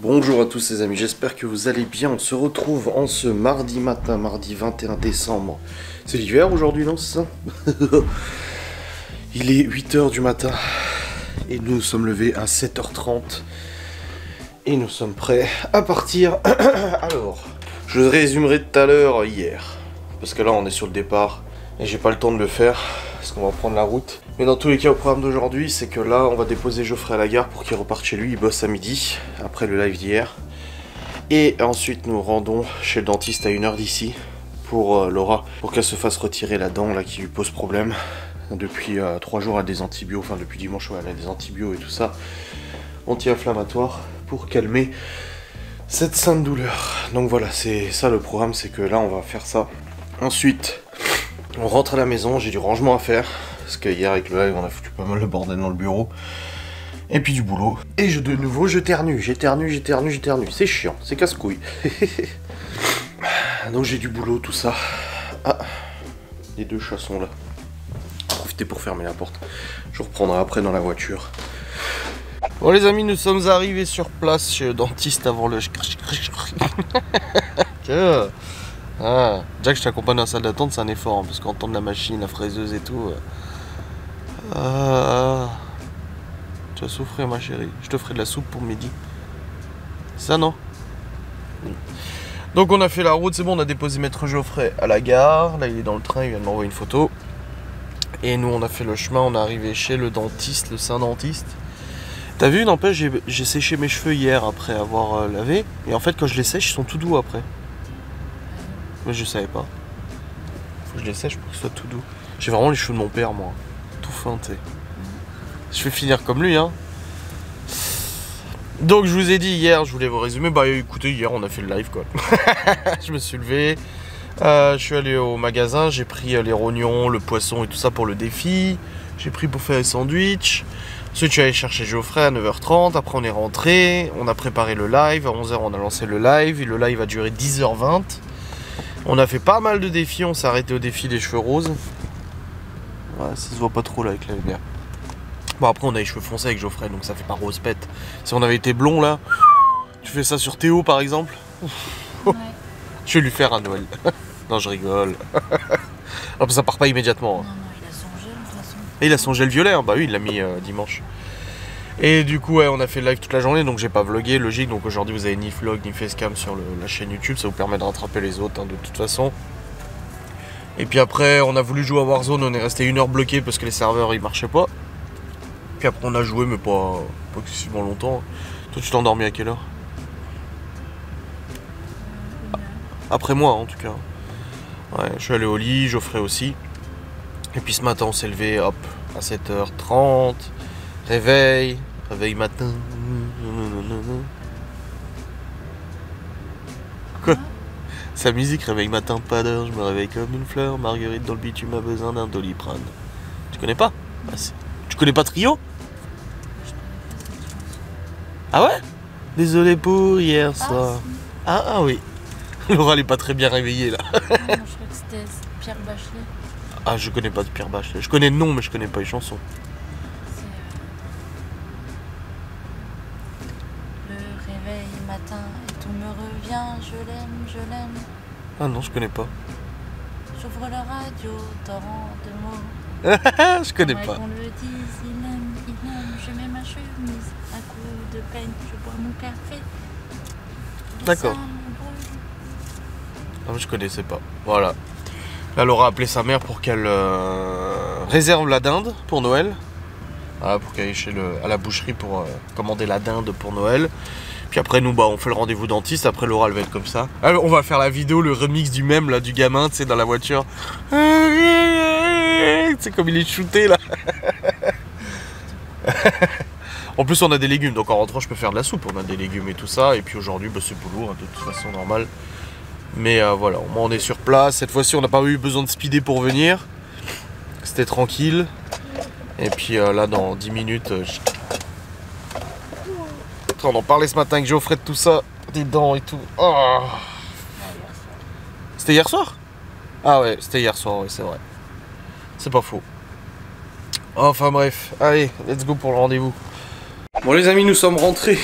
Bonjour à tous les amis, j'espère que vous allez bien. On se retrouve en ce mardi matin, mardi 21 décembre. C'est l'hiver aujourd'hui, non, c'est ça? Il est 8h du matin et nous sommes levés à 7h30 et nous sommes prêts à partir. Alors, je résumerai tout à l'heure hier, parce que là on est sur le départ et j'ai pas le temps de le faire parce qu'on va prendre la route. Mais dans tous les cas, au programme d'aujourd'hui, c'est que là on va déposer Geoffrey à la gare pour qu'il reparte chez lui. Il bosse à midi après le live d'hier. Et ensuite nous rendons chez le dentiste à 1h d'ici pour Laura, pour qu'elle se fasse retirer la dent là qui lui pose problème. Depuis 3 jours elle a des antibiotiques, enfin depuis dimanche ouais, elle a des antibiotiques et tout ça, anti-inflammatoires pour calmer cette sainte douleur. Donc voilà, c'est ça le programme, c'est que là on va faire ça. Ensuite on rentre à la maison, j'ai du rangement à faire parce que hier avec le live on a foutu pas mal de bordel dans le bureau. Et puis du boulot. Et de nouveau j'éternue, j'éternue. C'est chiant, c'est casse-couille. Donc j'ai du boulot, tout ça. Ah, les deux chats sont là. Profitez pour fermer la porte. Je reprendrai après dans la voiture. Bon les amis, nous sommes arrivés sur place chez le dentiste avant le... Ah, Jack, je t'accompagne dans la salle d'attente, c'est un effort, hein, parce qu'entendre la machine, la fraiseuse et tout... Tu vas souffrir ma chérie. Je te ferai de la soupe pour midi. Ça non? Oui. Donc on a fait la route, c'est bon, on a déposé maître Geoffrey à la gare. Là il est dans le train, il vient de m'envoyer une photo. Et nous on a fait le chemin, on est arrivé chez le dentiste, le saint dentiste. T'as vu, n'empêche, j'ai séché mes cheveux hier après avoir lavé. Et en fait quand je les sèche, ils sont tout doux après. Mais je savais pas. Faut que je les sèche pour qu'ils soient tout doux. J'ai vraiment les cheveux de mon père moi. Tout fin, tu sais. Je vais finir comme lui, hein. Donc je vous ai dit hier, je voulais vous résumer. Bah écoutez, hier on a fait le live quoi. Je me suis levé, je suis allé au magasin, j'ai pris les rognons, le poisson et tout ça pour le défi. J'ai pris pour faire les sandwichs. Ensuite je suis allé chercher Geoffrey à 9h30. Après on est rentré, on a préparé le live. À 11h on a lancé le live. Et le live a duré 10h20. On a fait pas mal de défis, on s'est arrêté au défi des cheveux roses. Ouais, ça se voit pas trop là avec la lumière. Bon après on a les cheveux foncés avec Geoffrey, donc ça fait pas rose pète. Si on avait été blond là, tu fais ça sur Théo par exemple. Ouais. Je vais lui faire un Noël. Non je rigole. Non, ça part pas immédiatement. Non, il a son gel de toute façon. Et il a son gel violet, hein. Bah oui il l'a mis dimanche. Et du coup ouais, on a fait le live toute la journée, donc j'ai pas vlogué, logique. Donc aujourd'hui vous avez ni vlog ni facecam sur la chaîne YouTube, ça vous permet de rattraper les autres hein, de toute façon. Et puis après on a voulu jouer à Warzone, on est resté 1 heure bloqué parce que les serveurs ils marchaient pas. Puis après on a joué mais pas excessivement longtemps. Toi tu t'es endormi à quelle heure? Après moi en tout cas. Ouais, je suis allé au lit, Geoffrey aussi. Et puis ce matin on s'est levé hop à 7h30. Réveil matin. Quoi? Sa musique, réveil matin, pas d'heure, je me réveille comme une fleur. Marguerite dans le bitume a besoin d'un Doliprane. Tu connais pas? Ah, tu connais pas Trio? Ah ouais? Désolé pour hier soir. Ah oui. Laura elle est pas très bien réveillée là. Non, je crois que c'était Pierre Bachelet. Ah je connais pas de Pierre Bachelet. Je connais le nom mais je connais pas les chansons. Le réveil matin et tout me revient, je l'aime. Ah non je connais pas. J'ouvre la radio, torrent de mots. Je connais pas. On le dise, il aime, je mets ma chemise. Un coup de peine, je bois mon café. D'accord. Non, je connaissais pas. Voilà. Là, Laura a appelé sa mère pour qu'elle réserve la dinde pour Noël. Voilà, pour qu'elle aille à la boucherie pour commander la dinde pour Noël. Puis après, nous, bah, on fait le rendez-vous dentiste. Après, Laura, elle va être comme ça. Alors, on va faire la vidéo, le remix du mème là, du gamin, tu sais, dans la voiture. C'est comme il est shooté là. En plus, on a des légumes, donc en rentrant, je peux faire de la soupe. On a des légumes et tout ça. Et puis aujourd'hui, bah, c'est boulot, hein, de toute façon, normal. Mais voilà, au moins on est sur place. Cette fois-ci, on n'a pas eu besoin de speeder pour venir. C'était tranquille. Et puis là, dans 10 minutes... On en parlait ce matin avec Geoffrey de tout ça. Des dents et tout. Oh. C'était hier soir? Ah ouais, c'était hier soir, ouais, c'est vrai. C'est pas faux. Enfin bref, allez, let's go pour le rendez-vous. Bon les amis, nous sommes rentrés.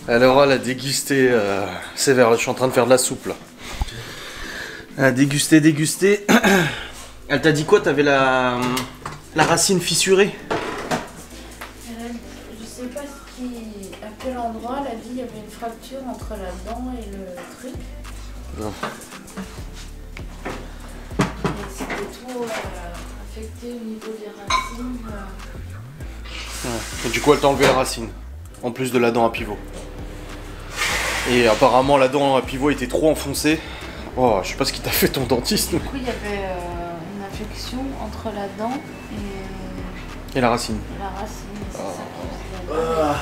Alors elle a dégusté sévère, je suis en train de faire de la soupe là. Elle a dégusté. Elle t'a dit quoi? T'avais la racine fissurée? Je sais pas à quel endroit, elle a dit qu'il y avait une fracture entre la dent et le truc. Non. Et c'était tout affecté au niveau des racines. Ouais. Et du coup elle t'a enlevé la racine, en plus de la dent à pivot. Et apparemment la dent à pivot était trop enfoncée. Oh, je sais pas ce qui t'a fait ton dentiste. Du coup il y avait une infection entre la dent Et la racine. la racine. C'est ça qui faisait la dent.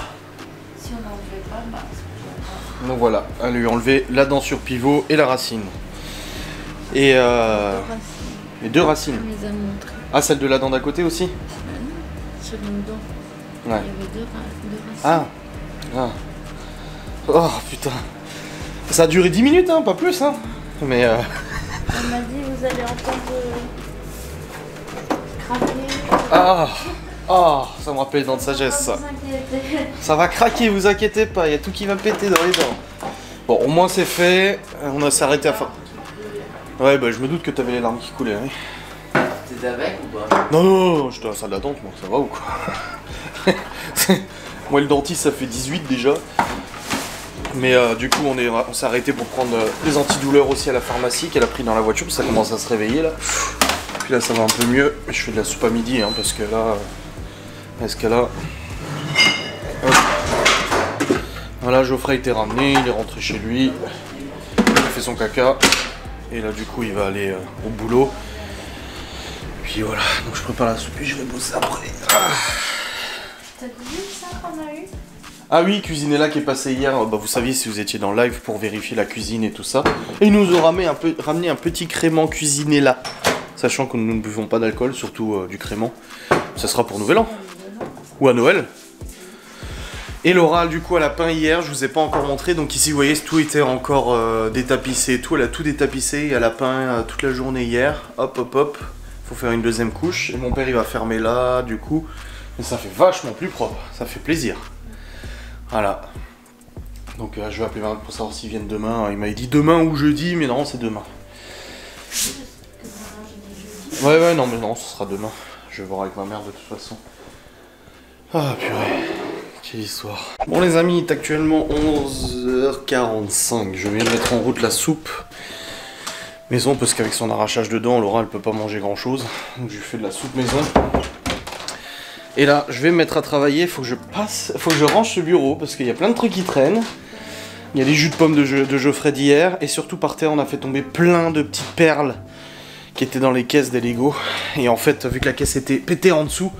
Si on n'enlevait pas, bah c'est pas. Donc voilà, elle lui a enlevé la dent sur pivot et la racine. Et les deux racines. On les a montrées. Ah, celle de la dent d'à côté aussi? Sur une dent. Ouais. Il y avait deux racines. Ah. Oh putain. Ça a duré 10 minutes, hein, pas plus, hein. Mais On m'a dit vous allez entendre craquer. Ça me rappelle les dents de sagesse, ça. Pas vous inquiéter. Ça va craquer, vous inquiétez pas, il y a tout qui va péter dans les dents. Bon, au moins c'est fait, on s'est arrêté à fin. Ouais, bah je me doute que t'avais les larmes qui coulaient, oui. T'es avec ou pas? Non, j'étais à la salle d'attente, moi, ça va ou quoi? Moi, le dentiste, ça fait 18 déjà. Mais du coup, on s'est arrêté pour prendre des antidouleurs aussi à la pharmacie qu'elle a pris dans la voiture, parce que ça commence à se réveiller là. Puis là, ça va un peu mieux. Je fais de la soupe à midi, hein, parce que là... Voilà, Geoffrey était ramené, il est rentré chez lui. Il a fait son caca. Et là, du coup, il va aller au boulot. Puis voilà, donc je prépare la soupe et je vais bosser après. T'as vu ça qu'on a eu? Ah oui, Cuisinella qui est passé hier, bah vous saviez si vous étiez dans le live pour vérifier la cuisine et tout ça. Et il nous a ramené un petit crément Cuisinella. Sachant que nous ne buvons pas d'alcool, surtout du crément. Ça sera pour Nouvel An. Ou à Noël. Et Laura, du coup, elle a peint hier, je vous ai pas encore montré. Donc ici, vous voyez, tout était encore détapissé et tout. Elle a tout détapissé, elle a peint toute la journée hier. Hop, hop, hop. Faut faire une deuxième couche. Et mon père, il va fermer là, du coup. Mais ça fait vachement plus propre, ça fait plaisir. Voilà. Donc je vais appeler Marc pour savoir s'ils viennent demain. Il m'avait dit demain ou jeudi, mais non, c'est demain. Ouais, non, mais non, ce sera demain. Je vais voir avec ma mère de toute façon. Ah, purée. Quelle histoire. Bon, les amis, il est actuellement 11h45. Je vais mettre en route la soupe maison, parce qu'avec son arrachage de dents, Laura, elle peut pas manger grand chose. Donc je lui fais de la soupe maison. Et là, je vais me mettre à travailler, faut que je range ce bureau, parce qu'il y a plein de trucs qui traînent. Il y a les jus de pommes de Geoffrey d'hier, et surtout par terre, on a fait tomber plein de petites perles qui étaient dans les caisses des Lego. Et en fait, vu que la caisse était pétée en dessous,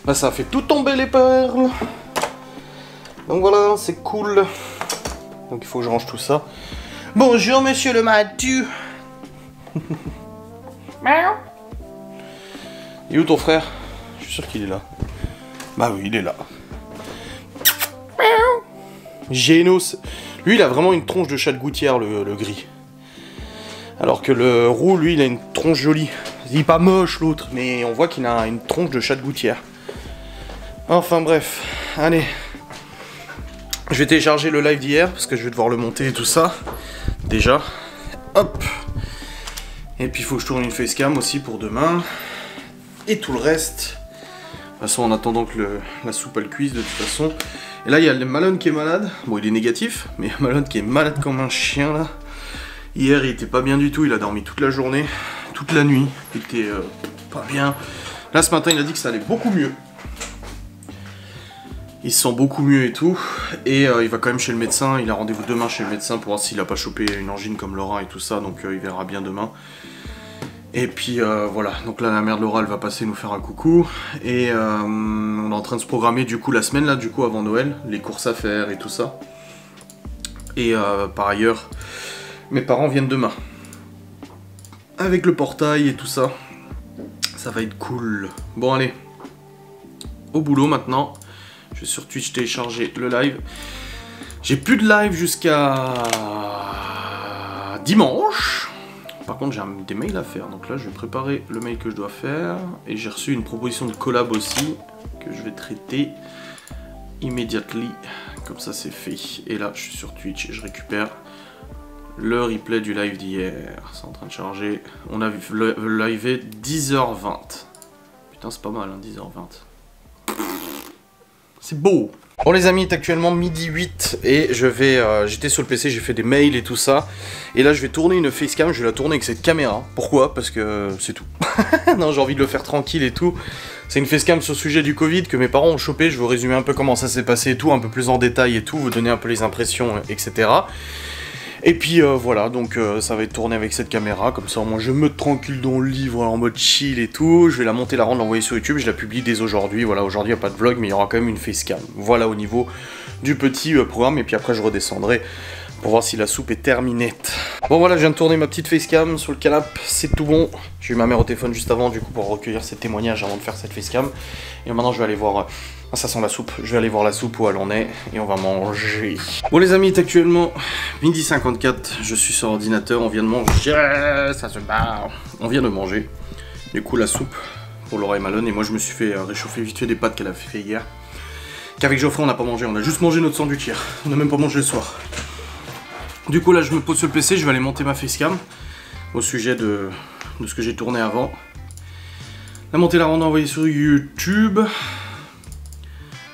bah ça a fait tout tomber les perles. Donc voilà, c'est cool. Donc il faut que je range tout ça. Bonjour, monsieur le Mathieu. Il est où ton frère? Je suis sûr qu'il est là. Bah oui, il est là. Génos. Lui, il a vraiment une tronche de chat de gouttière, le gris. Alors que le roux, lui, il a une tronche jolie. Il est pas moche, l'autre, mais on voit qu'il a une tronche de chat de gouttière. Enfin bref, allez. Je vais télécharger le live d'hier, parce que je vais devoir le monter et tout ça. Déjà. Hop. Et puis il faut que je tourne une facecam aussi pour demain. Et tout le reste. De toute façon, en attendant que la soupe elle cuise, de toute façon. Et là, il y a le Malone qui est malade. Bon, il est négatif, mais il y a Malone qui est malade comme un chien, là. Hier, il était pas bien du tout. Il a dormi toute la journée, toute la nuit. Il était pas bien. Là, ce matin, il a dit que ça allait beaucoup mieux. Il se sent beaucoup mieux et tout. Et il va quand même chez le médecin. Il a rendez-vous demain chez le médecin pour voir s'il a pas chopé une angine comme Laura et tout ça. Donc, il verra bien demain. Et puis voilà, donc là la mère de Laura elle va passer nous faire un coucou. Et on est en train de se programmer du coup la semaine là, du coup avant Noël, les courses à faire et tout ça. Et par ailleurs, mes parents viennent demain. Avec le portail et tout ça. Ça va être cool. Bon allez, au boulot maintenant. Je vais sur Twitch télécharger le live. J'ai plus de live jusqu'à dimanche. Par contre, j'ai des mails à faire, donc là, je vais préparer le mail que je dois faire. Et j'ai reçu une proposition de collab aussi, que je vais traiter immédiatement, comme ça c'est fait. Et là je suis sur Twitch et je récupère le replay du live d'hier. C'est en train de charger. On a vu le live est 10h20. Putain c'est pas mal hein, 10h20. C'est beau. Bon les amis, il est actuellement midi 8 et je vais, j'étais sur le PC, j'ai fait des mails et tout ça. Et là je vais tourner une facecam, je vais la tourner avec cette caméra. Pourquoi? Parce que c'est tout. Non, j'ai envie de le faire tranquille et tout. C'est une facecam sur le sujet du Covid que mes parents ont chopé. Je vais vous résumer un peu comment ça s'est passé et tout, un peu plus en détail et tout, vous donner un peu les impressions, etc. Et puis voilà, donc ça va être tourné avec cette caméra, comme ça moi je me mets tranquille dans le lit, voilà, en mode chill et tout. Je vais la monter, la rendre, l'envoyer sur YouTube, je la publie dès aujourd'hui. Voilà, aujourd'hui il n'y a pas de vlog, mais il y aura quand même une facecam. Voilà au niveau du petit programme, et puis après je redescendrai pour voir si la soupe est terminée. Bon voilà, je viens de tourner ma petite facecam sur le canapé, c'est tout bon. J'ai eu ma mère au téléphone juste avant, du coup, pour recueillir ses témoignages avant de faire cette facecam. Et maintenant je vais aller voir... Ah, ça sent la soupe. Je vais aller voir la soupe où elle en est et on va manger. Bon les amis, il est actuellement midi 54. Je suis sur ordinateur, on vient de manger. Ça se barre. On vient de manger. Du coup la soupe pour Laura et Malone. Et moi je me suis fait réchauffer vite fait des pâtes qu'elle a fait hier. Qu'avec Geoffrey on n'a pas mangé. On a juste mangé notre sandwich hier. On n'a même pas mangé le soir. Du coup là je me pose sur le PC. Je vais aller monter ma facecam au sujet de ce que j'ai tourné avant. La monter, la rendre, envoyer sur YouTube.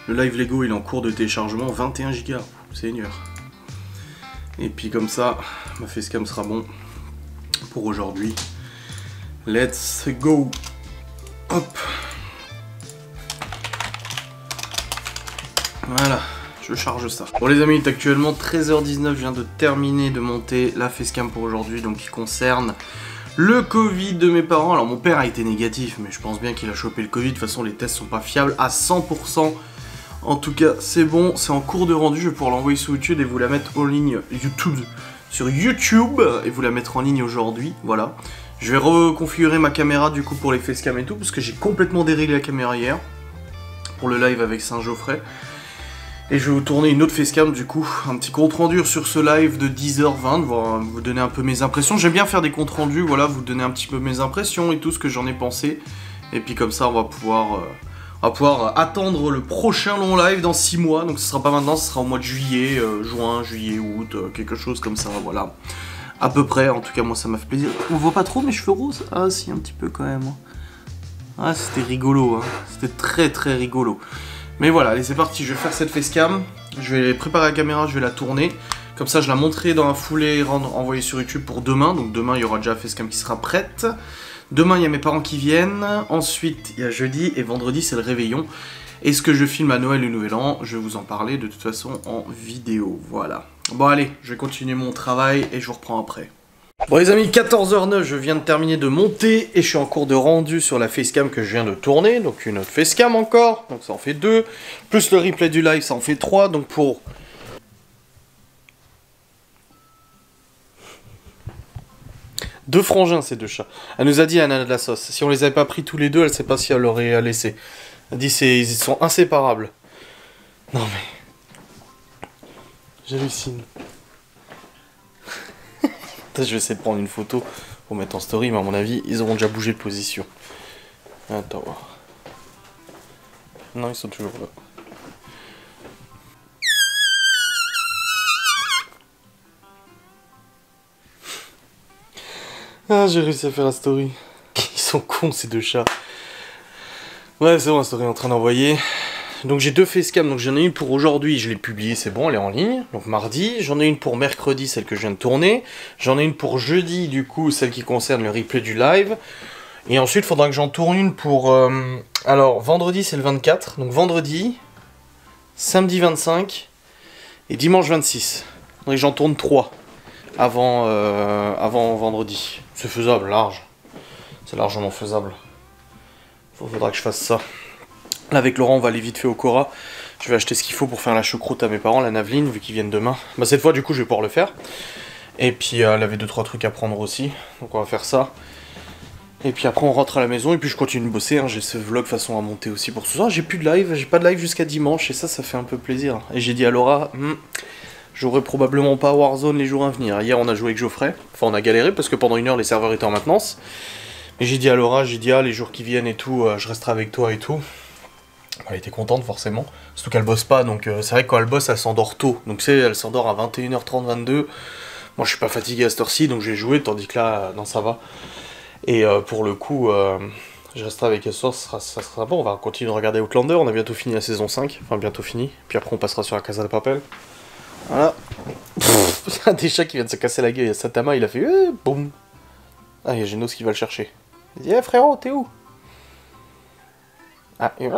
Le live Lego il est en cours de téléchargement, 21 Go, seigneur. Et puis comme ça, ma facecam sera bon pour aujourd'hui. Let's go. Hop. Voilà, je charge ça. Bon les amis, il est actuellement 13h19, je viens de terminer de monter la facecam pour aujourd'hui, donc qui concerne le Covid de mes parents. Alors mon père a été négatif, mais je pense bien qu'il a chopé le Covid. De toute façon les tests sont pas fiables à 100%. En tout cas, c'est bon, c'est en cours de rendu, je vais pouvoir l'envoyer sur YouTube et vous la mettre en ligne sur YouTube et vous la mettre en ligne aujourd'hui, voilà. Je vais reconfigurer ma caméra du coup pour les facecam et tout, parce que j'ai complètement déréglé la caméra hier pour le live avec Saint-Geoffrey. Et je vais vous tourner une autre facecam du coup, un petit compte rendu sur ce live de 10h20, vous donner un peu mes impressions. J'aime bien faire des comptes rendus, voilà, vous donner un petit peu mes impressions et tout ce que j'en ai pensé. Et puis comme ça, on va pouvoir attendre le prochain long live dans 6 mois, donc ce sera pas maintenant, ce sera au mois de juillet, juin, juillet, août, quelque chose comme ça, voilà. À peu près, en tout cas moi ça m'a fait plaisir. On voit pas trop mes cheveux roses? Ah si, un petit peu quand même. Ah c'était rigolo, hein. C'était très très rigolo. Mais voilà, allez c'est parti, je vais faire cette facecam, je vais préparer la caméra, je vais la tourner. Comme ça je la montrerai dans la foulée, envoyer sur YouTube pour demain, donc demain il y aura déjà la facecam qui sera prête. Demain, il y a mes parents qui viennent. Ensuite, il y a jeudi et vendredi, c'est le réveillon. Est-ce que je filme à Noël et Nouvel An? Je vais vous en parler de toute façon en vidéo. Voilà. Bon, allez, je vais continuer mon travail et je vous reprends après. Bon, les amis, 14h09, je viens de terminer de monter et je suis en cours de rendu sur la facecam que je viens de tourner. Donc, une autre facecam encore. Donc, ça en fait 2. Plus le replay du live, ça en fait 3. Donc, pour... Deux frangins, ces deux chats. Elle nous a dit, Anna de la sauce. Si on les avait pas pris tous les deux, elle sait pas si elle l'aurait laissé. Elle dit, ils sont inséparables. Non mais... J'hallucine. Je vais essayer de prendre une photo pour mettre en story, mais à mon avis, ils auront déjà bougé de position. Attends. Non, ils sont toujours là. Ah, j'ai réussi à faire la story. Ils sont cons ces deux chats. Ouais, c'est bon, la story est en train d'envoyer. Donc j'ai deux facecam, donc j'en ai une pour aujourd'hui, je l'ai publiée, c'est bon, elle est en ligne. Donc mardi, j'en ai une pour mercredi, celle que je viens de tourner. J'en ai une pour jeudi, du coup, celle qui concerne le replay du live. Et ensuite, il faudra que j'en tourne une pour... Alors, vendredi, c'est le 24. Donc vendredi, samedi 25 et dimanche 26. Donc j'en tourne 3 avant vendredi. C'est faisable, large. C'est largement faisable. Faudra que je fasse ça. Là, avec Laurent, on va aller vite fait au Cora. Je vais acheter ce qu'il faut pour faire la choucroute à mes parents, la naveline, vu qu'ils viennent demain. Bah, cette fois, du coup, je vais pouvoir le faire. Et puis, elle avait 2-3 trucs à prendre aussi. Donc, on va faire ça. Et puis après, on rentre à la maison. Et puis, je continue de bosser. Hein. J'ai ce vlog façon à monter aussi pour ce soir. J'ai plus de live. J'ai pas de live jusqu'à dimanche. Et ça fait un peu plaisir. Et j'ai dit à Laura... J'aurai probablement pas Warzone les jours à venir. Hier, on a joué avec Geoffrey. Enfin, on a galéré parce que pendant 1 heure, les serveurs étaient en maintenance. Mais j'ai dit à Laura, les jours qui viennent et tout, je resterai avec toi et tout. Elle était contente forcément, surtout qu'elle bosse pas, donc c'est vrai que quand elle bosse, elle s'endort tôt. Donc tu sais, elle s'endort à 21h30, 22. Moi je suis pas fatigué à cette heure-ci, donc j'ai joué, tandis que là, non ça va. Et pour le coup, je resterai avec elle ce soir, ça sera bon. On va continuer de regarder Outlander, on a bientôt fini la saison 5, enfin bientôt fini. Puis après on passera sur la Casa de Papel. Voilà. Il y a des chats qui viennent se casser la gueule, il y a Satama, il a fait boum. Ah, il y a Genos qui va le chercher. Il dit frérot, t'es où? Ah, il...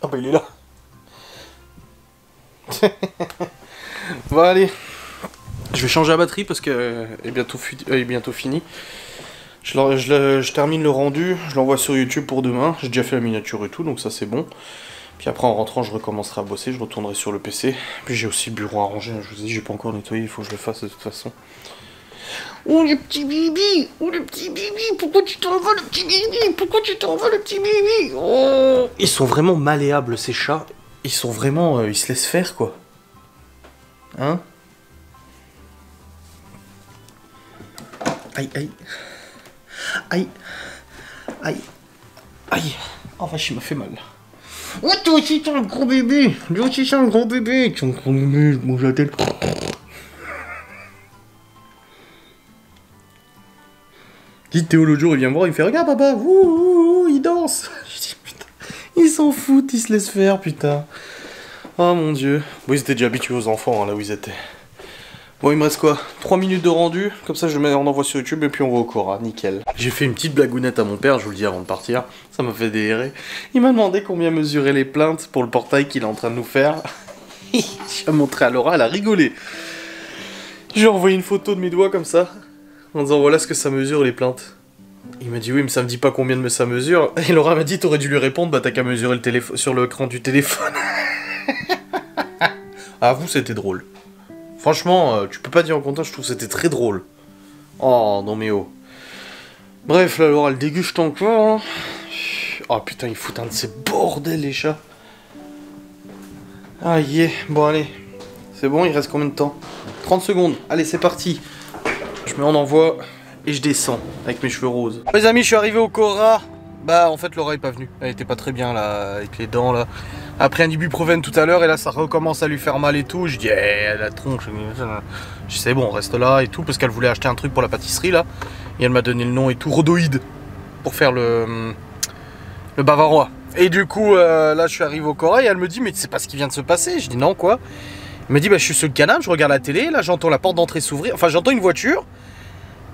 Ah bah il est là. Bon allez. Je vais changer la batterie parce que est bientôt fini. Je termine le rendu, je l'envoie sur YouTube pour demain. J'ai déjà fait la miniature et tout, donc ça c'est bon. Puis après en rentrant je recommencerai à bosser, je retournerai sur le PC. Puis j'ai aussi le bureau à ranger, je vous ai dit j'ai pas encore nettoyé, il faut que je le fasse de toute façon. Oh le petit bibi, oh le petit bibi, pourquoi tu t'en vas le petit bibi, pourquoi tu t'en vas le petit bibi, oh. Ils sont vraiment malléables ces chats, ils sont vraiment, ils se laissent faire quoi. Hein? Aïe aïe. Aïe. Aïe. Aïe. Oh vache il m'a fait mal. Oh toi aussi t'es un gros bébé, toi aussi t'es un gros bébé, t'es un gros bébé, je mange la tête. Dis Théo l'autre jour il vient me voir, il me fait regarde papa, ouh, il danse. Je dis putain, ils s'en foutent, ils se laissent faire putain. Oh mon dieu. Bon ils étaient déjà habitués aux enfants hein, là où ils étaient. Bon il me reste quoi 3 minutes de rendu, comme ça je mets en envoie sur YouTube et puis on va au Cora, nickel. J'ai fait une petite blagounette à mon père, je vous le dis avant de partir, ça m'a fait délirer. Il m'a demandé combien mesuraient les plaintes pour le portail qu'il est en train de nous faire. J'ai montré à Laura, elle a rigolé. J'ai envoyé une photo de mes doigts comme ça. En disant voilà ce que ça mesure les plaintes. Il m'a dit oui mais ça me dit pas combien ça mesure. Et Laura m'a dit t'aurais dû lui répondre bah t'as qu'à mesurer le téléphone sur l'écran du téléphone. Ah vous c'était drôle. Franchement tu peux pas dire en contraire, je trouve que c'était très drôle. Oh non mais oh. Bref là Laura elle déguste encore. Hein. Oh putain ils foutent un de ces bordels les chats. Ah yeah. Bon allez. C'est bon il reste combien de temps? 30 secondes. Allez c'est parti. Je mets en envoi et je descends avec mes cheveux roses. Les amis, je suis arrivé au Cora. Bah en fait Laura est pas venue. Elle était pas très bien là, avec les dents là. Après un ibuprofène tout à l'heure et là ça recommence à lui faire mal et tout. Je dis la tronche. Je dis c'est bon, reste là et tout parce qu'elle voulait acheter un truc pour la pâtisserie là. Et elle m'a donné le nom et tout, Rhodoïde. Pour faire le bavarois. Et du coup là je suis arrivé au Cora et elle me dit mais tu sais pas ce qui vient de se passer? Je dis non quoi? Elle me dit bah je suis sur le canapé, je regarde la télé, là j'entends la porte d'entrée s'ouvrir, enfin j'entends une voiture,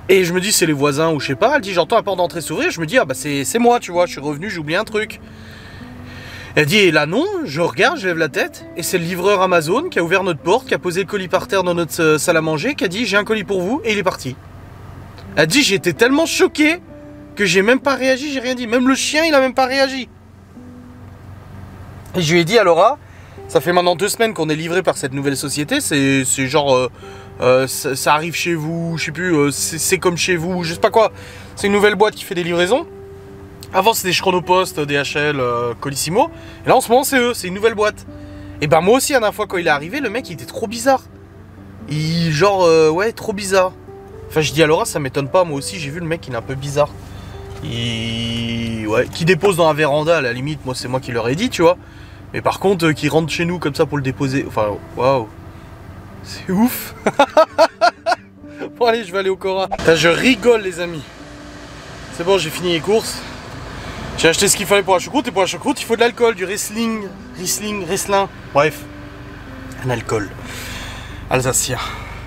et je me dis c'est les voisins ou je sais pas, elle dit j'entends la porte d'entrée s'ouvrir, je me dis ah bah c'est moi tu vois, je suis revenu, j'ai oublié un truc. Elle dit et là non, je regarde, je lève la tête, et c'est le livreur Amazon qui a ouvert notre porte, qui a posé le colis par terre dans notre salle à manger, qui a dit j'ai un colis pour vous, et il est parti. Elle dit j'étais tellement choqué que j'ai même pas réagi, j'ai rien dit, même le chien il a même pas réagi. Et je lui ai dit à Laura, ça fait maintenant 2 semaines qu'on est livré par cette nouvelle société, c'est genre, ça arrive chez vous, je sais plus, c'est comme chez vous, je sais pas quoi. C'est une nouvelle boîte qui fait des livraisons. Avant c'était Chronopost, DHL, Colissimo. Et là en ce moment c'est eux, c'est une nouvelle boîte. Et ben moi aussi la dernière fois quand il est arrivé, le mec il était trop bizarre. Ouais, trop bizarre. Enfin je dis à Laura, ça m'étonne pas, moi aussi j'ai vu le mec il est un peu bizarre. Ouais, qui dépose dans la véranda à la limite, moi c'est moi qui leur ai dit tu vois. Mais par contre, qui rentre chez nous comme ça pour le déposer, enfin, waouh, c'est ouf. Bon allez, je vais aller au Cora. Putain, je rigole les amis. C'est bon, j'ai fini les courses. J'ai acheté ce qu'il fallait pour la choucroute, et pour la choucroute, il faut de l'alcool, du Riesling, bref, un alcool alsacien,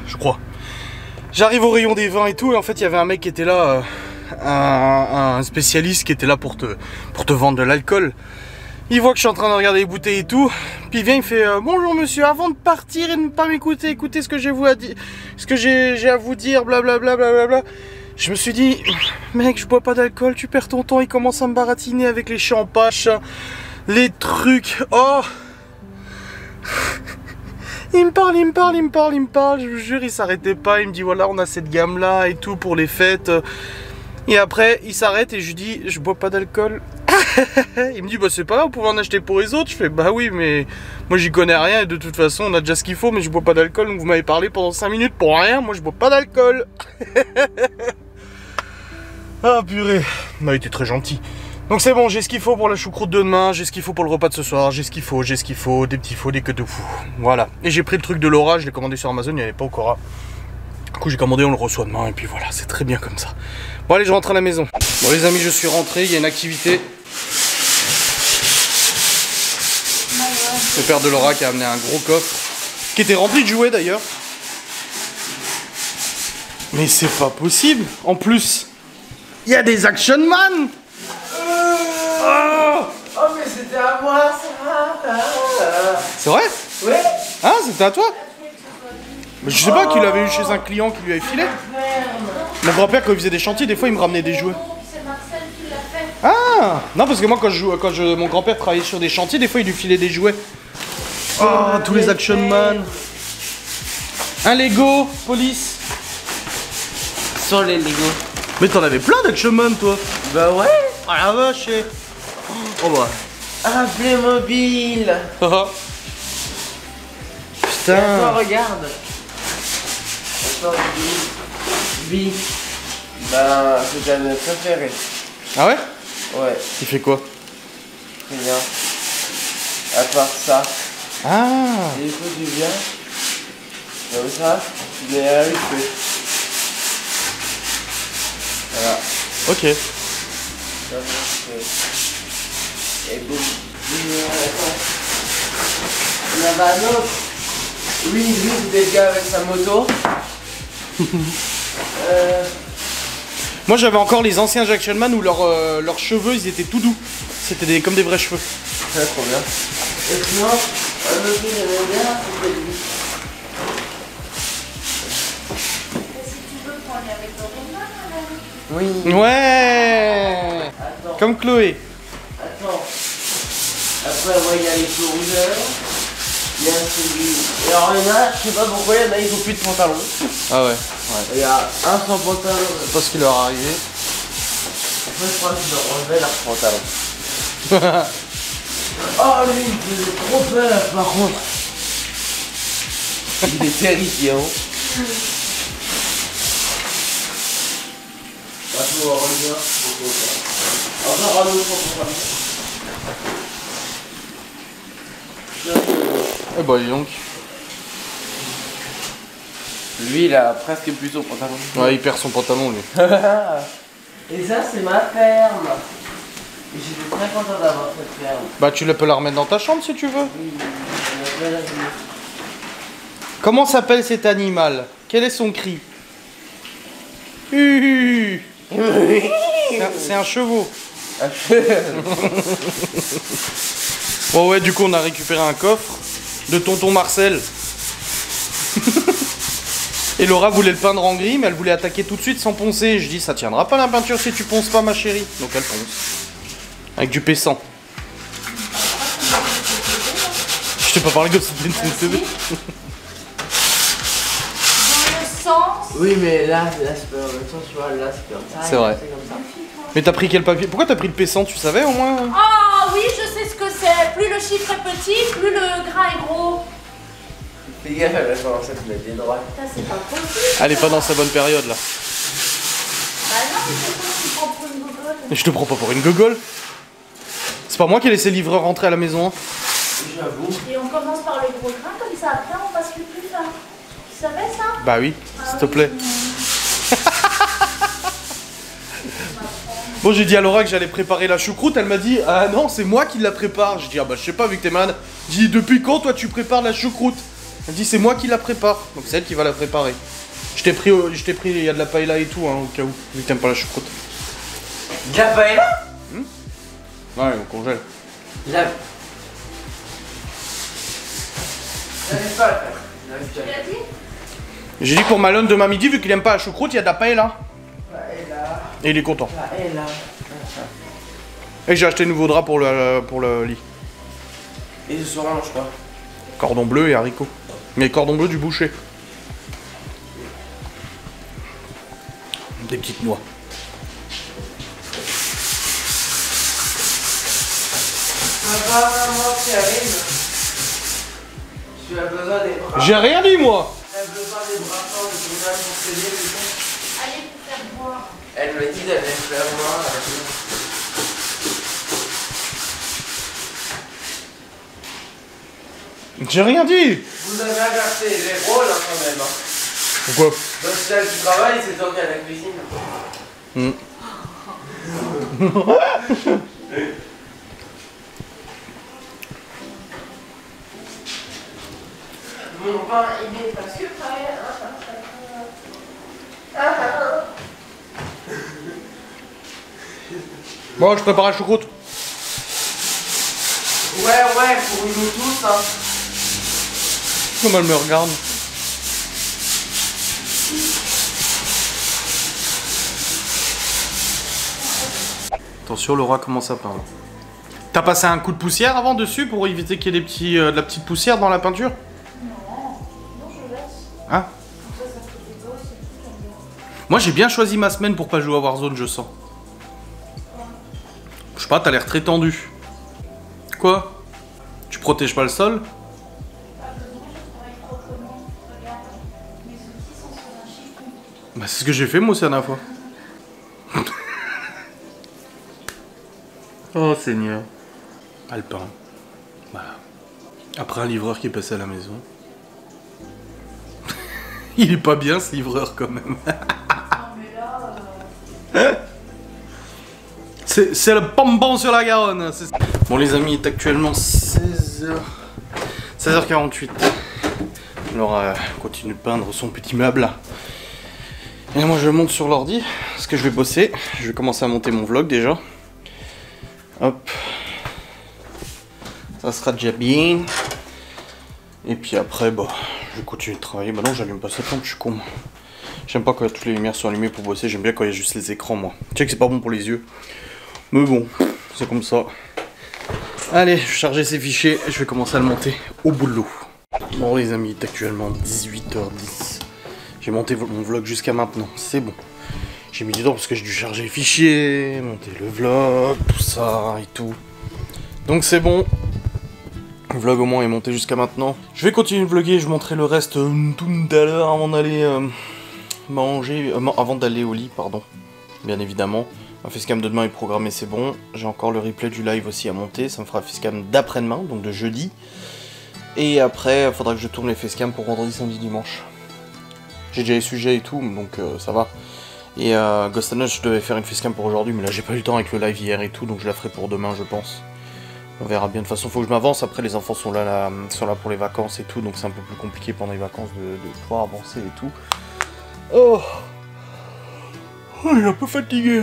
je crois. J'arrive au rayon des vins et tout, et en fait, il y avait un mec qui était là, un spécialiste qui était là pour te vendre de l'alcool. Il voit que je suis en train de regarder les bouteilles et tout, puis il vient, il fait bonjour monsieur, avant de partir et de ne pas m'écouter, écoutez ce que j'ai à vous dire, blablabla, blablabla. Je me suis dit, mec, je bois pas d'alcool, tu perds ton temps, il commence à me baratiner avec les champaches, les trucs, oh. Il me parle, je vous jure, il s'arrêtait pas, il me dit voilà, on a cette gamme là et tout pour les fêtes. Et après, il s'arrête et je lui dis, je bois pas d'alcool. Il me dit bah c'est pas grave, vous pouvez en acheter pour les autres. Je fais bah oui mais moi j'y connais rien et de toute façon on a déjà ce qu'il faut, mais je bois pas d'alcool, donc vous m'avez parlé pendant 5 minutes pour rien, moi je bois pas d'alcool. Ah purée, il a été très gentil. Donc c'est bon, j'ai ce qu'il faut pour la choucroute de demain, j'ai ce qu'il faut pour le repas de ce soir, j'ai ce qu'il faut, des petits faux, des queues de fou. Voilà. Et j'ai pris le truc de Laura, je l'ai commandé sur Amazon, il n'y avait pas au Cora. Du coup j'ai commandé, on le reçoit demain et puis voilà, c'est très bien comme ça. Bon allez, je rentre à la maison. Bon les amis, je suis rentré, il y a une activité. Le père de Laura qui a amené un gros coffre, qui était rempli de jouets d'ailleurs. Mais c'est pas possible. En plus, il y a des Action Man. Oh mais c'était à moi ça. C'est vrai? Ouais. Hein, c'était à toi? Mais je sais pas, qu'il l'avait eu chez un client qui lui avait filé. Mon grand-père, quand il faisait des chantiers, des fois il me ramenait des jouets. C'est Marcel qui l'a fait. Ah non, parce que moi mon grand-père travaillait sur des chantiers, des fois il lui filait des jouets. Oh, tous les Action Man. Un Lego, police. Sur les Lego. Mais t'en avais plein d'Action Man toi. Bah ouais. Oh la vache. Oh bah. Un Playmobil. Putain. Attends, regarde. Attends, Bi. Ben, c'est un de mes préférés. Ah ouais? Ouais, Il fait quoi? très bien. À part ça, Ah. il faut du bien. Comme ça, tu mets à lui. Voilà. Ok. Ça, c'est- Et boum. Attends. On avait un autre. Oui, lui, c'était le gars avec sa moto. Moi j'avais encore les anciens Action Man où leurs cheveux ils étaient tout doux. C'était comme des vrais cheveux. C'est trop bien. Et sinon, un autre que j'aimais bien, c'était lui. Et si tu veux qu'on y avec le Oui. Ouais. Attends. Comme Chloé. Attends. Après, moi, il y a les feux rougeurs. Il y a celui. Et alors, il y en a, je sais pas pourquoi, il y en a, ils ont plus de pantalon. Ah ouais. Il y a un sans pantalon. C'est pas ce qui leur est arrivé. Après, je crois qu'ils ont enlevé leur pantalon. Oh, lui, il faisait trop peur, par contre. Il est terrifiant. Attends, on revient. Encore un autre pantalon. Eh bah dis donc. Lui, il a presque plus son pantalon. Ouais, il perd son pantalon lui. Et ça, c'est ma ferme. Et j'étais très content d'avoir cette ferme. Bah tu peux la remettre dans ta chambre si tu veux. Oui, je vais la vue. Comment s'appelle cet animal? Quel est son cri? C'est un chevaux. Bon ouais, du coup on a récupéré un coffre de tonton Marcel. Et Laura voulait le peindre en gris, mais elle voulait attaquer tout de suite sans poncer. Je dis ça tiendra pas la peinture si tu ponces pas ma chérie. Donc elle ponce. Avec du paissant. Je t'ai pas parlé de cette CD. Dans le sens. Oui, mais là c'est pas en même temps, tu vois, là c'est comme ça. C'est vrai. C'est comme ça. Mais t'as pris quel papier? Pourquoi t'as pris le paissant, tu savais au moins? Ah oui, je sais ce que c'est. Plus le chiffre est petit, plus le grain est gros. Fais gaffe, elle va commencer à te mettre des droits. Ça, c'est pas possible. Elle est pas dans sa bonne période là. Bah non, mais c'est quoi, tu prends pour une gogole. Mais je te prends pas pour une gogole. C'est pas moi qui ai laissé le livreur rentrer à la maison. J'avoue. Et on commence par le gros grain, comme ça après on passe le plus fin. Tu savais ça? Bah oui, s'il te plaît. Bon, j'ai dit à Laura que j'allais préparer la choucroute, elle m'a dit ah non, c'est moi qui la prépare. Je dis ah bah je sais pas, vu que t'es malade. Je dis depuis quand toi tu prépares la choucroute? Elle dit c'est moi qui la prépare, donc c'est elle qui va la préparer. Je t'ai pris, il y a de la paella et tout, hein, au cas où, vu que t'aimes pas la choucroute. De la paella? Ouais, on congèle. J'avais pas à le faire. Tu l'as dit? J'ai dit pour Malone demain midi, vu qu'il aime pas la choucroute, il y a de la paella. Paella. Et il est content. Paella. Et j'ai acheté un nouveau drap pour le lit. Et ce soir, je crois. Cordon bleu et haricots. Mais cordon bleu du boucher. Des petites noix. Papa, maman qui arrive. Tu as besoin des bras. J'ai rien dit moi. Tu as besoin des bras forts de ton âme pour t'aider, Allez, vous faire boire. Elle me dit d'aller faire moi. J'ai rien dit. Vous avez inversé les rôles hein, quand même. Hein. Pourquoi? Donc c'est là que tu travailles, c'est toi qui as la cuisine. Mon pain, il est presque prêt. Bon, je prépare la choucroute. Ouais, pour nous tous. Hein. Comment elle me regarde? Attention, Laura commence à peindre. T'as passé un coup de poussière avant dessus pour éviter qu'il y ait des petits, de la petite poussière dans la peinture? Non, je laisse. Hein? Ça fait des gosses et tout, j'aime bien. Moi j'ai bien choisi ma semaine pour pas jouer à Warzone, je sens. Je sais pas, t'as l'air très tendu. Quoi? Tu protèges pas le sol? Bah c'est ce que j'ai fait moi aussi la dernière fois. Oh Seigneur. Alpin. Voilà. Après un livreur qui est passé à la maison. Il est pas bien ce livreur quand même. C'est le pompon sur la Garonne. Bon les amis, il est actuellement 16h48. Laura continue de peindre son petit meuble. Et moi je monte sur l'ordi, parce que je vais bosser. Je vais commencer à monter mon vlog déjà. Hop. Ça sera déjà bien. Et puis après, bah, je vais continuer de travailler. Bah non, j'allume pas cette lampe, je suis con. J'aime pas quand toutes les lumières sont allumées pour bosser. J'aime bien quand il y a juste les écrans, moi. Tu sais que c'est pas bon pour les yeux. Mais bon, c'est comme ça. Allez, je vais charger ces fichiers et je vais commencer à le monter au boulot. Bon les amis, il est actuellement 18h10. J'ai monté mon vlog jusqu'à maintenant, c'est bon. J'ai mis du temps parce que j'ai dû charger les fichiers, monter le vlog, tout ça et tout. Donc c'est bon. Le vlog au moins est monté jusqu'à maintenant. Je vais continuer de vlogger, je vous montrerai le reste tout à l'heure avant d'aller manger, avant d'aller au lit, pardon. Bien évidemment. Ma facecam de demain est programmée, c'est bon. J'ai encore le replay du live aussi à monter, ça me fera facecam d'après-demain, donc de jeudi. Et après, il faudra que je tourne les facecam pour vendredi, samedi, dimanche. J'ai déjà les sujets et tout, donc ça va. Et Ghost and Us, je devais faire une facecam pour aujourd'hui, mais là j'ai pas eu le temps avec le live hier et tout, donc je la ferai pour demain, je pense. On verra bien, de toute façon, faut que je m'avance. Après, les enfants sont là pour les vacances et tout, donc c'est un peu plus compliqué pendant les vacances de pouvoir avancer et tout. Oh, je suis un peu fatigué.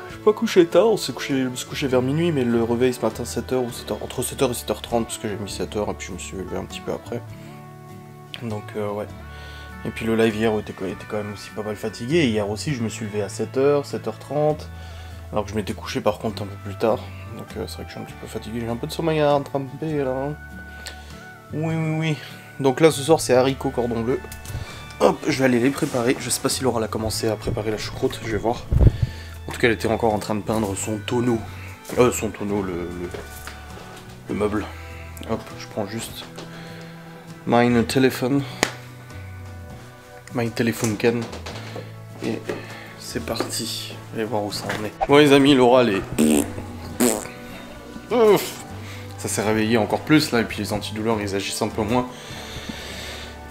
Je suis pas couché tard, on s'est couché vers minuit, mais le réveil ce matin 7h ou 7h, entre 7h et 7h30, parce que j'ai mis 7h et puis je me suis levé un petit peu après. Donc ouais. Et puis le live hier était quand même aussi pas mal fatigué. Hier aussi, je me suis levé à 7h, 7h30, alors que je m'étais couché par contre un peu plus tard. Donc c'est vrai que je suis un petit peu fatigué, j'ai un peu de sommeil à rattraper là. Oui. Donc là ce soir c'est haricots cordon bleu. Hop, je vais aller les préparer. Je sais pas si Laura a commencé à préparer la choucroute, je vais voir. En tout cas elle était encore en train de peindre son tonneau. Le meuble. Hop, je prends juste mein téléphone can. Et c'est parti. Allez voir où ça en est. Bon les amis, Laura elle est... Ça s'est réveillé encore plus là, et puis les antidouleurs ils agissent un peu moins.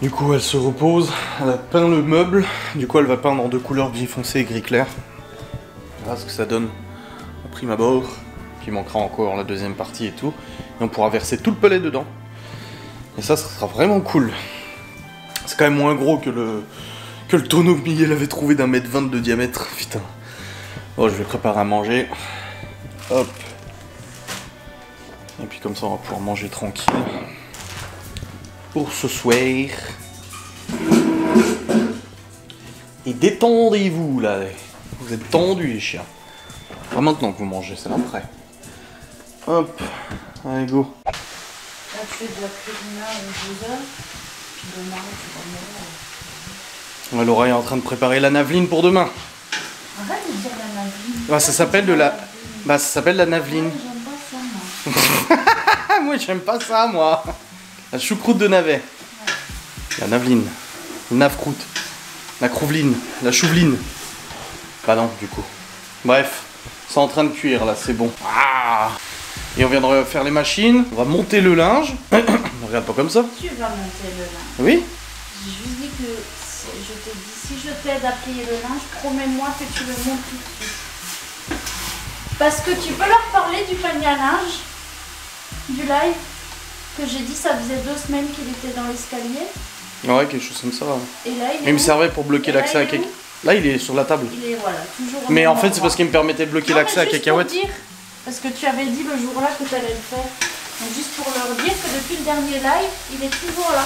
Du coup elle se repose, elle a peint le meuble, du coup elle va peindre en deux couleurs, gris foncé et gris clair. Voilà ce que ça donne au prime abord. Puis il manquera encore la deuxième partie et tout. Et on pourra verser tout le palais dedans. Et ça sera vraiment cool. C'est quand même moins gros que le tonneau que Miguel avait trouvé d'1,20 m de diamètre. Putain. Bon, je vais préparer à manger. Hop. Et puis comme ça, on va pouvoir manger tranquille. Pour ce soir. Et détendez-vous, là. Vous êtes tendus, les chiens. Pas maintenant que vous mangez, c'est après. Hop. Allez, go. Là, tu fais de la cuisine à 12h. Puis demain, tu vas me... Laura est en train de préparer la naveline pour demain. Arrête de dire la naveline. Ah, ça s'appelle de la... Bah, ça s'appelle la naveline. Ouais, j'aime pas ça, moi. Moi, j'aime pas ça, moi. La choucroute de navet. Ouais. La naveline. La navecroute. La crouveline. La chouveline. Bah non, du coup. Bref, c'est en train de cuire là, c'est bon. Ah, et on vient de faire les machines, on va monter le linge. Regarde pas comme ça. Tu vas monter le linge. Oui. J'ai juste dit que je te dis, si je t'aide à plier le linge, promets-moi que tu le montes tout de suite. Parce que tu peux leur parler du panier à linge, du live, que j'ai dit ça faisait 2 semaines qu'il était dans l'escalier. Ouais, quelque chose comme ça. Et là, il me servait pour bloquer l'accès à quelqu'un. Là, il est sur la table. Il est, voilà, toujours. Mais en fait, c'est parce qu'il me permettait de bloquer l'accès à Cacahuète. Parce que tu avais dit le jour-là que tu allais le faire. Donc, juste pour leur dire que depuis le dernier live, il est toujours là.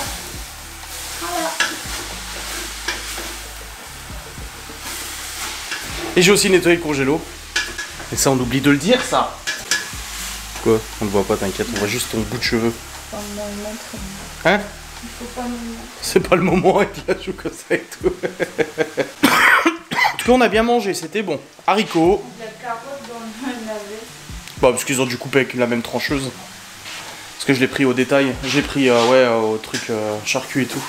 Voilà. Et j'ai aussi nettoyé le congélo. Et ça, on oublie de le dire, ça. Quoi? On ne voit pas, t'inquiète, on voit juste ton bout de cheveux. Faut me le montrer. Hein? Il faut pas me le montrer. C'est pas le moment avec la joue comme ça et tout. En tout cas, on a bien mangé, c'était bon. Haricots. La carotte dans le navet. Bah, parce qu'ils ont dû couper avec la même trancheuse. Parce que je l'ai pris au détail. J'ai pris, ouais, au truc charcu et tout.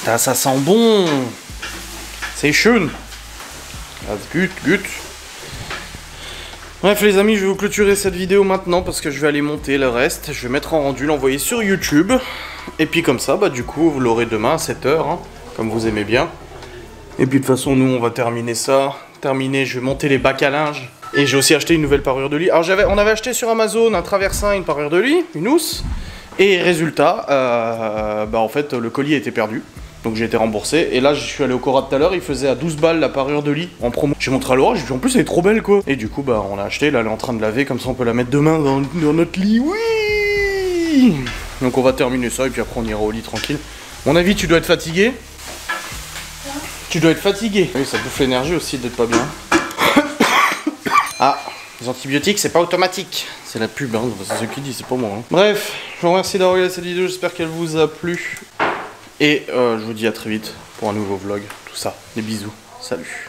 Ça sent bon. C'est schön. Gut, gut. Bref les amis, je vais vous clôturer cette vidéo maintenant parce que je vais aller monter le reste. Je vais mettre en rendu, l'envoyer sur YouTube. Et puis comme ça, bah du coup, vous l'aurez demain à 7h, hein, comme vous aimez bien. Et puis de toute façon, nous, on va terminer ça. Terminer, je vais monter les bacs à linge. Et j'ai aussi acheté une nouvelle parure de lit. Alors on avait acheté sur Amazon un traversin, une parure de lit, une housse. Et résultat, bah en fait, le colis était perdu. Donc j'ai été remboursé. Et là, je suis allé au Cora tout à l'heure. Il faisait à 12 balles la parure de lit en promo. J'ai montré à Laura. J'ai dit en plus, elle est trop belle quoi. Et du coup, bah on l'a acheté. Là, elle est en train de laver. Comme ça, on peut la mettre demain dans notre lit. Oui. Donc on va terminer ça. Et puis après, on ira au lit tranquille. Mon avis, tu dois être fatigué. Tu dois être fatigué. Oui, ça bouffe l'énergie aussi d'être pas bien. Ah, les antibiotiques, c'est pas automatique. C'est la pub, hein. C'est ce qu'il dit, c'est pas moi. Hein. Bref, je vous remercie d'avoir regardé cette vidéo. J'espère qu'elle vous a plu. Et je vous dis à très vite pour un nouveau vlog, tout ça. Des bisous, salut.